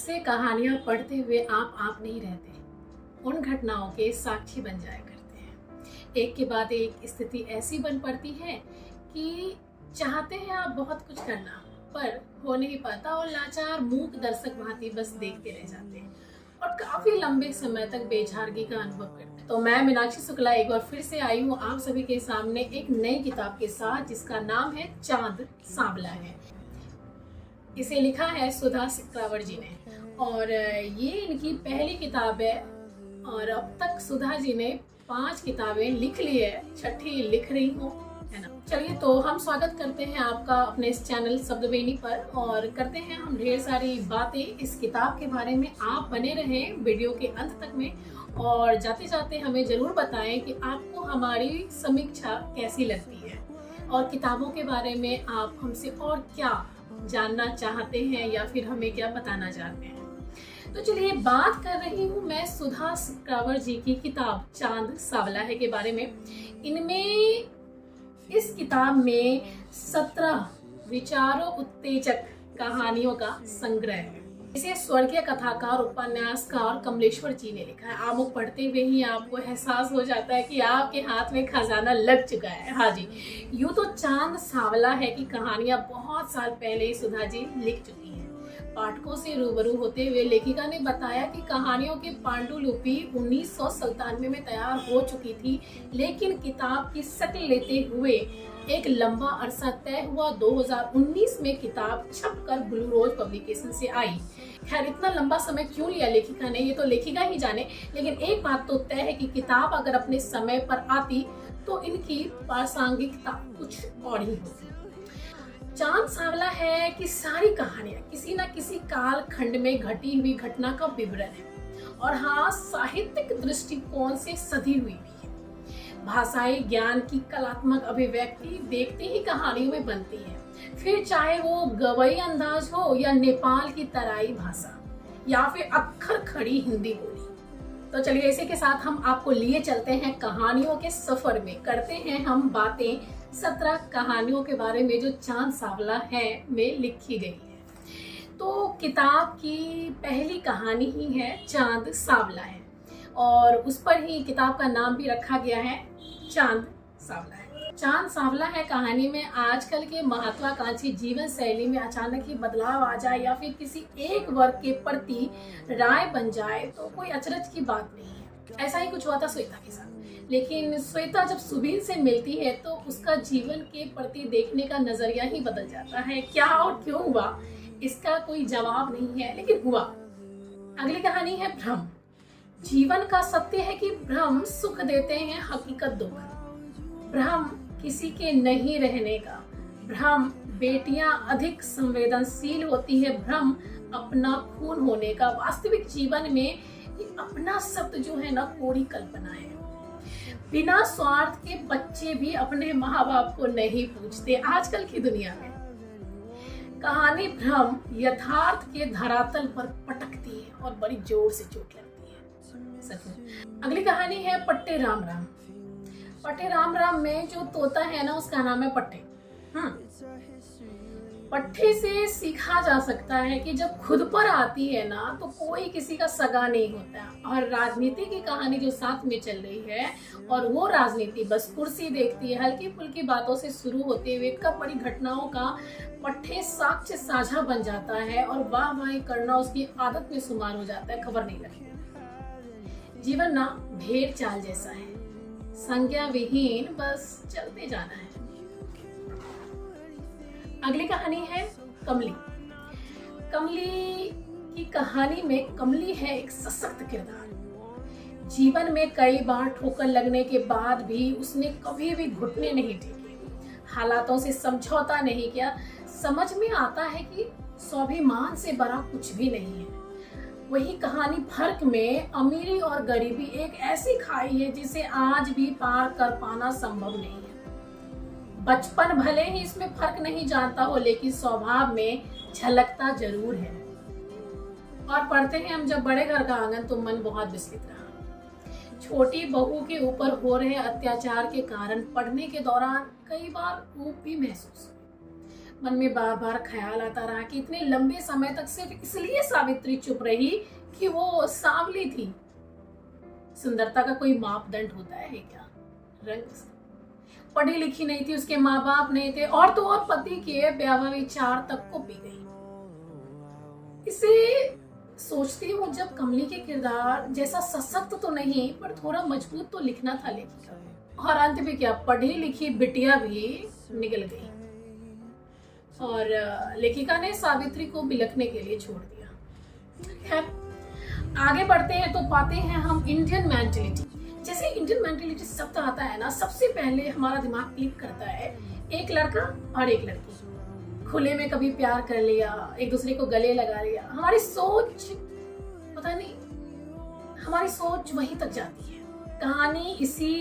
से कहानियां पढ़ते हुए आप नहीं रहते, उन घटनाओं के साक्षी बन जाया करते हैं। एक के बाद एक स्थिति ऐसी बन पड़ती है कि चाहते हैं आप बहुत कुछ करना, पर हो नहीं पाता और लाचार मूक दर्शक भांति बस देखते रह जाते हैं और काफी लंबे समय तक बेचारगी का अनुभव करते हैं। तो मैं मीनाक्षी शुक्ला एक बार फिर से आई हूँ आप सभी के सामने एक नई किताब के साथ, जिसका नाम है चांद सांवला है। इसे लिखा है सुधा सिक्रावर जी ने और ये इनकी पहली किताब है और अब तक सुधा जी ने 5 किताबें लिख ली है, छठी लिख रही हूँ, है ना। चलिए, तो हम स्वागत करते हैं आपका अपने इस चैनल शब्दवेणी पर और करते हैं हम ढेर सारी बातें इस किताब के बारे में। आप बने रहें वीडियो के अंत तक में और जाते जाते हमें जरूर बताएं कि आपको हमारी समीक्षा कैसी लगती है और किताबों के बारे में आप हमसे और क्या जानना चाहते हैं या फिर हमें क्या बताना चाहते हैं। तो चलिए, बात कर रही हूँ मैं सुधा सिक्रावर जी की किताब चांद सांवला है के बारे में। इनमें इस किताब में 17 विचारों उत्तेजक कहानियों का संग्रह है। इसे स्वर्गीय कथाकार उपन्यासकार कमलेश्वर जी ने लिखा है। आमुख पढ़ते हुए ही आपको एहसास हो जाता है कि आपके हाथ में खजाना लग चुका है। हाँ जी, यूँ तो चांद सांवला है कि कहानियां बहुत साल पहले ही सुधा जी लिख चुकी हैं। पाठकों से रूबरू होते हुए लेखिका ने बताया कि कहानियों की पांडुलिपि 1997 में तैयार हो चुकी थी, लेकिन किताब की शक्ल लेते हुए एक लंबा अरसा तय हुआ। 2019 में किताब छपकर ब्लू रोज पब्लिकेशन से आई। खैर, इतना लंबा समय क्यों लिया लेखिका ने, ये तो लेखिका ही जाने, लेकिन एक बात तो तय है कि किताब अगर अपने समय पर आती तो इनकी प्रासंगिकता कुछ और ही होती। चांद सांवला है कि सारी कहानियां किसी न किसी काल खंड में घटी हुई घटना का विवरण है और हाँ, साहित्यिक दृष्टिकोण से सधी हुई भी है। भाषाई ज्ञान की कलात्मक अभिव्यक्ति देखते ही कहानियों में बनती है, फिर चाहे वो गवई अंदाज हो या नेपाल की तराई भाषा या फिर अक्खर खड़ी हिंदी बोली। तो चलिए, इसी के साथ हम आपको लिए चलते हैं कहानियों के सफर में। करते हैं हम बातें 17 कहानियों के बारे में जो चांद सांवला है में लिखी गई है। तो किताब की पहली कहानी ही है चांद सांवला है और उस पर ही किताब का नाम भी रखा गया है, चांद सांवला है। चांद सांवला है कहानी में आजकल के महत्वाकांक्षी जीवन शैली में अचानक ही बदलाव आ जाए या फिर किसी एक वर्ग के प्रति राय बन जाए तो कोई अचरज की बात नहीं है। ऐसा ही कुछ हुआ था श्वेता के साथ। लेकिन श्वेता जब सुबीर से मिलती है तो उसका जीवन के प्रति देखने का नजरिया ही बदल जाता है। क्या और क्यों हुआ, इसका कोई जवाब नहीं है, लेकिन हुआ। अगली कहानी है भ्रम। जीवन का सत्य है कि भ्रम सुख देते हैं, हकीकत दुख। भ्रम किसी के नहीं रहने का, भ्रम बेटियां अधिक संवेदनशील होती है, भ्रम अपना खून होने का। वास्तविक जीवन में ये अपना शब्द जो है ना, कोरी कल्पना है। बिना स्वार्थ के बच्चे भी अपने माँ बाप को नहीं पूछते आजकल की दुनिया में। कहानी भ्रम यथार्थ के धरातल पर पटकती है और बड़ी जोर से चोट लगती है, सच में। अगली कहानी है पट्टे राम राम। पट्टे राम राम में जो तोता है ना, उसका नाम है पट्टे। पट्टे से सीखा जा सकता है कि जब खुद पर आती है ना तो कोई किसी का सगा नहीं होता। और राजनीति की कहानी जो साथ में चल रही है, और वो राजनीति बस कुर्सी देखती है। हल्की फुल्की बातों से शुरू होते हुए कब बड़ी घटनाओं का पट्टे साक्ष्य साझा बन जाता है और वाह वाही करना उसकी आदत में शुमार हो जाता है, खबर नहीं लगती। जीवन ना भेड़ चाल जैसा है, संज्ञा विहीन, बस चलते जाना है। अगली कहानी है कमली। कमली की कहानी में कमली है एक सशक्त किरदार। जीवन में कई बार ठोकर लगने के बाद भी उसने कभी भी घुटने नहीं टेके, हालातों से समझौता नहीं किया। समझ में आता है कि स्वाभिमान से बड़ा कुछ भी नहीं है। वही कहानी फर्क में अमीरी और गरीबी एक ऐसी खाई है जिसे आज भी पार कर पाना संभव नहीं है। बचपन भले ही इसमें फर्क नहीं जानता हो, लेकिन स्वभाव में झलकता जरूर है। और पढ़ते हैं हम जब बड़े घर का आंगन तो मन बहुत विस्मित रहा। छोटी बहू के ऊपर हो रहे अत्याचार के कारण पढ़ने के दौरान कई बार ऊब भी महसूस हुई। मन में बार बार ख्याल आता रहा कि इतने लंबे समय तक सिर्फ इसलिए सावित्री चुप रही कि वो सांवली थी। सुंदरता का कोई मापदंड होता है क्या? रंग से पढ़ी लिखी नहीं थी, उसके माँ बाप नहीं थे, और तो और पति के ब्याह विचार तक को पी गई। इसे सोचती हूँ जब कमली के किरदार जैसा सशक्त तो नहीं पर थोड़ा मजबूत तो लिखना था लेखिका को। और अंत में क्या, पढ़ी लिखी बिटिया भी निकल गई और लेखिका ने सावित्री को बिलखने के लिए छोड़ दिया। खैर आगे बढ़ते हैं तो पाते हैं हम इंडियन मेंटेलिटी। जैसे इंडियन मेंटेलिटी शब्द आता है ना, सबसे पहले हमारा दिमाग क्लिक करता है एक लड़का और एक लड़की, खुले में कभी प्यार कर लिया, एक दूसरे को गले लगा लिया। हमारी सोच पता नहीं, हमारी सोच वहीं तक जाती है। कहानी इसी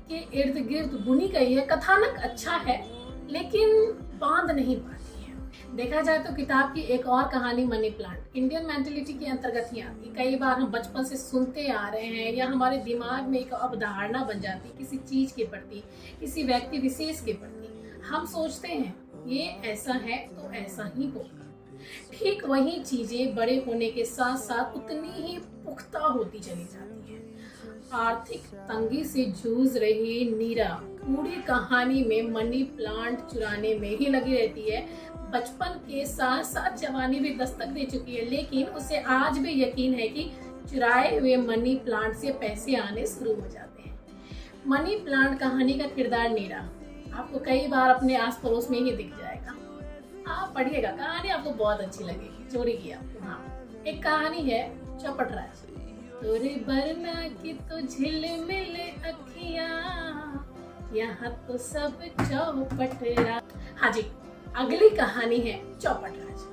के इर्द गिर्द बुनी गई है, कथानक अच्छा है लेकिन बांध नहीं पाती है। देखा जाए तो किताब की एक और कहानी मनी प्लांट इंडियन मेंटेलिटी के अंतर्गत ही आती। कई बार हम बचपन से सुनते आ रहे हैं या हमारे दिमाग में एक अवधारणा बन जाती किसी चीज के प्रति, किसी व्यक्ति विशेष के प्रति। हम सोचते हैं ये ऐसा है तो ऐसा ही होगा। ठीक वही चीजें बड़े होने के साथ साथ उतनी ही पुख्ता होती चली जाती है। आर्थिक तंगी से जूझ रही नीरा पूरी कहानी में मनी प्लांट चुराने में ही लगी रहती है। बचपन के साथ साथ जवानी भी दस्तक दे चुकी है, लेकिन उसे आज भी यकीन है कि चुराए हुए मनी प्लांट से पैसे आने शुरू हो जाते हैं। मनी प्लांट कहानी का किरदार नीरा आपको कई बार अपने आस पड़ोस में ही दिख जाएगा। आप पढ़िएगा, कहानी आपको बहुत अच्छी लगेगी। चोरी की आपको। हाँ, एक कहानी है चौपटराज। तोरे बरना की तो झिलमिल अखियां, यहाँ तो सब चौपटराज। हाँ जी, अगली कहानी है चौपटराज।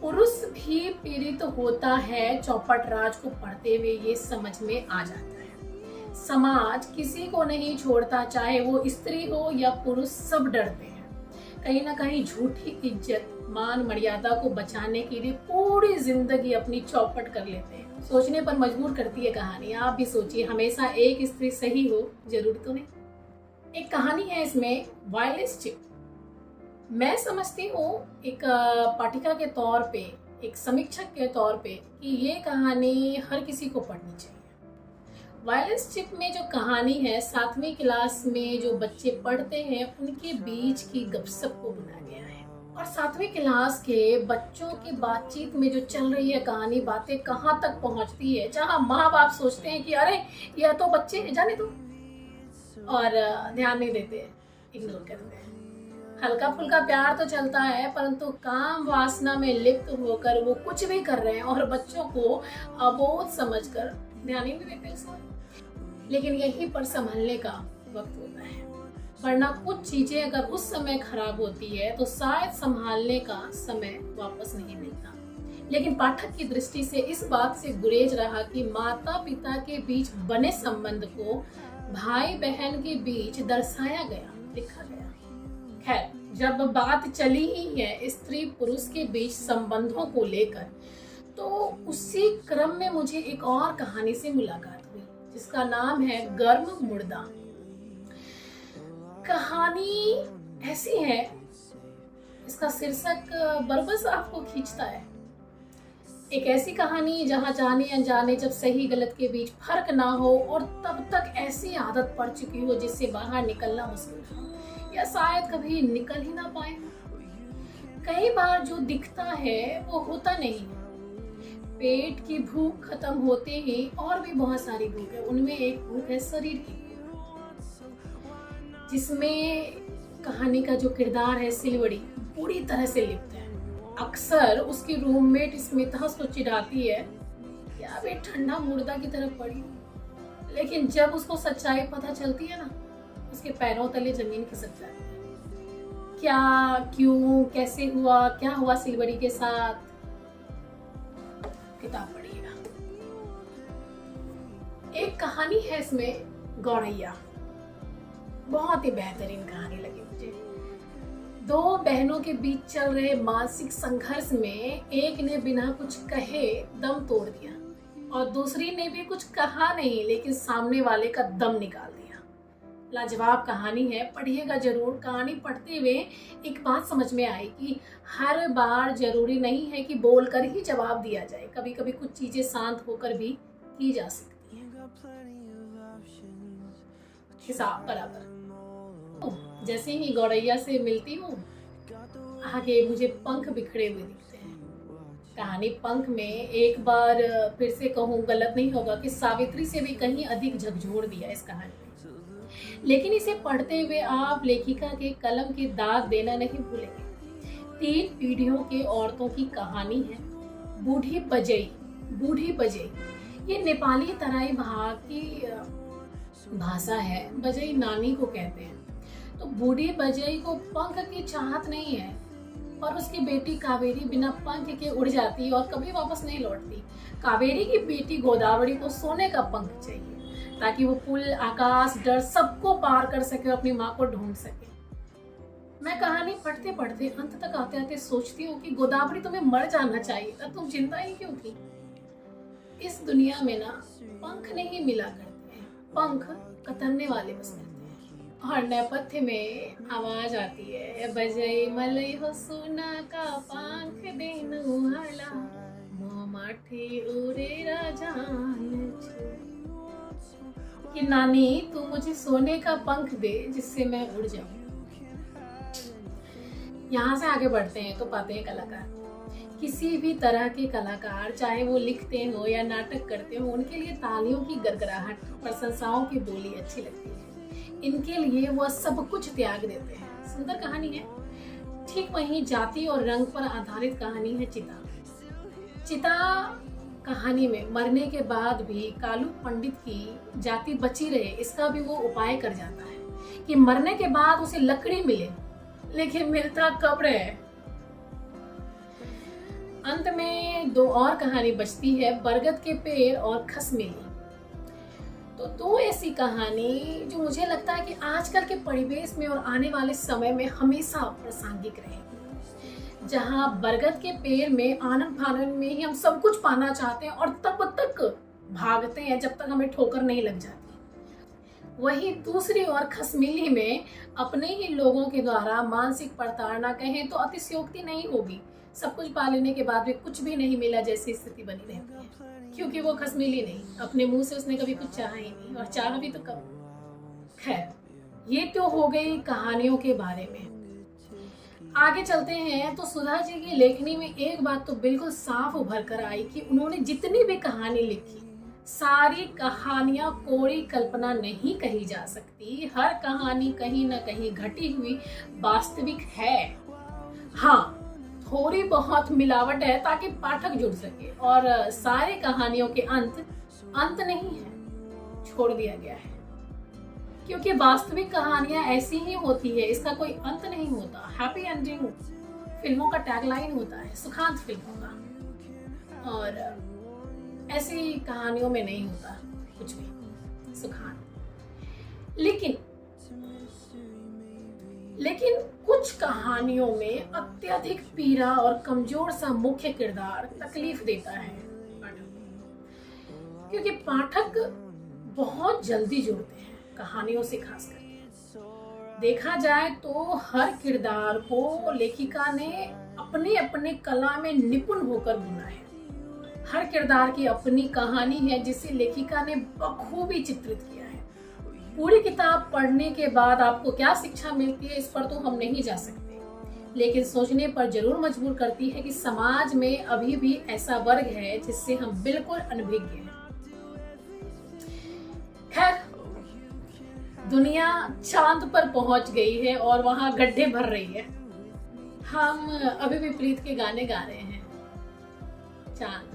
पुरुष भी पीड़ित होता है, चौपटराज को पढ़ते हुए ये समझ में आ जाता है। समाज किसी को नहीं छोड़ता, चाहे वो स्त्री हो या पुरुष, सब डरते हैं। कहीं ना कहीं झूठी इज्जत मान मर्यादा को बचाने के लिए पूरी जिंदगी अपनी चौपट कर लेते हैं। सोचने पर मजबूर करती है कहानी। आप भी सोचिए, हमेशा एक स्त्री सही हो जरूर तो नहीं। एक कहानी है इसमें वायरलेस चिप। मैं समझती हूँ एक पाठिका के तौर पे, एक समीक्षक के तौर पे, कि ये कहानी हर किसी को पढ़नी चाहिए। वायरलेस चिप में जो कहानी है, 7वीं क्लास में जो बच्चे पढ़ते हैं उनके बीच की गपशप को बनाया गया है। और 7वीं क्लास के बच्चों की बातचीत में जो चल रही है कहानी, बातें कहाँ तक पहुँचती है, जहाँ माँ बाप सोचते हैं कि अरे यह तो बच्चे हैं, जाने दो, और ध्यान नहीं देते, इग्नोर करते हैं। हल्का फुल्का प्यार तो चलता है, परंतु काम वासना में लिप्त होकर वो कुछ भी कर रहे हैं और बच्चों को अबोध समझकर ध्यान ही नहीं देते उसमें। लेकिन यहीं पर संभलने का वक्त होता है, वरना कुछ चीजें अगर उस समय खराब होती है तो शायद संभालने का समय वापस नहीं मिलता। लेकिन पाठक की दृष्टि से इस बात से गुरेज रहा कि माता पिता के बीच बने संबंध को भाई बहन के बीच दर्शाया गया, लिखा गया। खैर, जब बात चली ही है स्त्री पुरुष के बीच संबंधों को लेकर, तो उसी क्रम में मुझे एक और कहानी से मुलाकात हुई जिसका नाम है गर्म मुर्दा। कहानी ऐसी है, इसका शीर्षक बरबस आपको खींचता है। एक ऐसी कहानी जहां जाने अनजाने जब सही गलत के बीच फर्क ना हो और तब तक ऐसी आदत पड़ चुकी हो जिससे बाहर निकलना मुश्किल हो, या शायद कभी निकल ही ना पाए। कई बार जो दिखता है वो होता नहीं है। पेट की भूख खत्म होते ही और भी बहुत सारी भूख है, उनमें एक भूख है शरीर की, जिसमें कहानी का जो किरदार है सिलवड़ी पूरी तरह से लिप्त है। अक्सर उसकी रूममेट स्मिता उसको चिढ़ाती है क्या वे ठंडा मुर्दा की तरफ पड़ी, लेकिन जब उसको सच्चाई पता चलती है ना, उसके पैरों तले जमीन खिसक जाती है। क्या, क्यों, कैसे हुआ, क्या हुआ सिलवड़ी के साथ, किताब पढ़िएगा। एक कहानी है इसमें गौरैया, बहुत ही बेहतरीन कहानी लगी मुझे। दो बहनों के बीच चल रहे मानसिक संघर्ष में एक ने बिना कुछ कहे दम तोड़ दिया और दूसरी ने भी कुछ कहा नहीं, लेकिन सामने वाले का दम निकाल दिया। लाजवाब कहानी है, पढ़िएगा जरूर। कहानी पढ़ते हुए एक बात समझ में आई कि हर बार जरूरी नहीं है कि बोलकर ही जवाब दिया जाए, कभी कभी कुछ चीजें शांत होकर भी की जा सकती हैं। हिसाब बराबर। जैसे ही गौरैया से मिलती हूँ, आगे मुझे पंख बिखरे हुए दिखते हैं। कहानी पंख में एक बार फिर से कहूँ गलत नहीं होगा कि सावित्री से भी कहीं अधिक झकझोर दिया इस कहानी में। लेकिन इसे पढ़ते हुए आप लेखिका के कलम की दाद देना नहीं भूलेंगे। 3 पीढ़ियों के औरतों की कहानी है। बूढ़ी बजई ये नेपाली तराई भाग की भाषा है। बजई नानी को कहते हैं। तो बूढ़ी बजई को पंख की चाहत नहीं है, और उसकी बेटी कावेरी बिना पंख के उड़ जाती और कभी वापस नहीं लौटती। कावेरी की बेटी गोदावरी को सोने का पंख चाहिए ताकि वो पुल, आकाश, डर सबको पार कर सके और अपनी माँ को ढूंढ सके। मैं कहानी पढ़ते पढ़ते अंत तक आते आते सोचती हूँ कि गोदावरी तुम्हें मर जाना चाहिए था, तुम जिंदा ही क्यों थी। इस दुनिया में ना पंख नहीं मिला करते हैं, पंख कतरने वाले बस मिलते हैं। और नेपथ्य में आवाज आती है, बजई मलई हो सोना का पंख देनु हला मोह माठी उरे राजान छू। कि नानी तू मुझे सोने का पंख दे जिससे मैं उड़ जाऊं। यहाँ से आगे बढ़ते हैं तो पाते हैं कलाकार। किसी भी तरह के कलाकार, चाहे वो लिखते हो या नाटक करते हो, उनके लिए तालियों की गड़गड़ाहट, प्रशंसाओं की बोली अच्छी लगती है। इनके लिए वह सब कुछ त्याग देते हैं। सुंदर कहानी है। ठीक वहीं जाति और रंग पर आधारित कहानी है चिता कहानी में मरने के बाद भी कालू पंडित की जाति बची रहे, इसका भी वो उपाय कर जाता है कि मरने के बाद उसे लकड़ी मिले, लेकिन मिलता कब्र है। अंत में 2 और कहानी बचती है, बरगद के पेड़ और खसमेली। तो 2 ऐसी कहानी जो मुझे लगता है कि आजकल के परिवेश में और आने वाले समय में हमेशा प्रासंगिक रहेगी। जहाँ बरगद के पेड़ में आनंद फानंद में ही हम सब कुछ पाना चाहते हैं और तब तक भागते हैं जब तक हमें ठोकर नहीं लग जाती। वही दूसरी ओर खसमेली में अपने ही लोगों के द्वारा मानसिक प्रताड़ना कहें तो अतिशयोक्ति नहीं होगी। सब कुछ पा लेने के बाद भी कुछ भी नहीं मिला जैसी स्थिति बनी रहती है, क्योंकि वो खसमेली नहीं, अपने मुंह से उसने कभी कुछ चाहा ही नहीं, और चाहा भी तो कब। खैर, ये तो हो गई कहानियों के बारे में। आगे चलते हैं तो सुधा जी की लेखनी में एक बात तो बिल्कुल साफ उभर कर आई कि उन्होंने जितनी भी कहानी लिखी, सारी कहानियां कोरी कल्पना नहीं कही जा सकती। हर कहानी कहीं ना कहीं घटी हुई वास्तविक है। हाँ, थोड़ी बहुत मिलावट है ताकि पाठक जुड़ सके, और सारे कहानियों के अंत नहीं है, छोड़ दिया गया है, क्योंकि वास्तविक कहानियां ऐसी ही होती है, इसका कोई अंत नहीं होता। हैप्पी एंडिंग फिल्मों का टैगलाइन होता है, सुखांत फिल्मों का, और ऐसी कहानियों में नहीं होता कुछ भी सुखांत। लेकिन कुछ कहानियों में अत्यधिक पीड़ा और कमजोर सा मुख्य किरदार तकलीफ देता है क्योंकि पाठक बहुत जल्दी जुड़ते हैं कहानियों से। खास करके देखा जाए तो हर किरदार को लेखिका ने अपने अपने कला में निपुण होकर बुना है। हर किरदार की अपनी कहानी है जिसे लेखिका ने बखूबी चित्रित किया है। पूरी किताब पढ़ने के बाद आपको क्या शिक्षा मिलती है इस पर तो हम नहीं जा सकते, लेकिन सोचने पर जरूर मजबूर करती है कि समाज में अभी भी ऐसा वर्ग है जिससे हम बिल्कुल अनभिज्ञ हैं। खैर, दुनिया चांद पर पहुंच गई है और वहां गड्ढे भर रही है। हम अभी भी प्रीत के गाने गा रहे हैं। चांद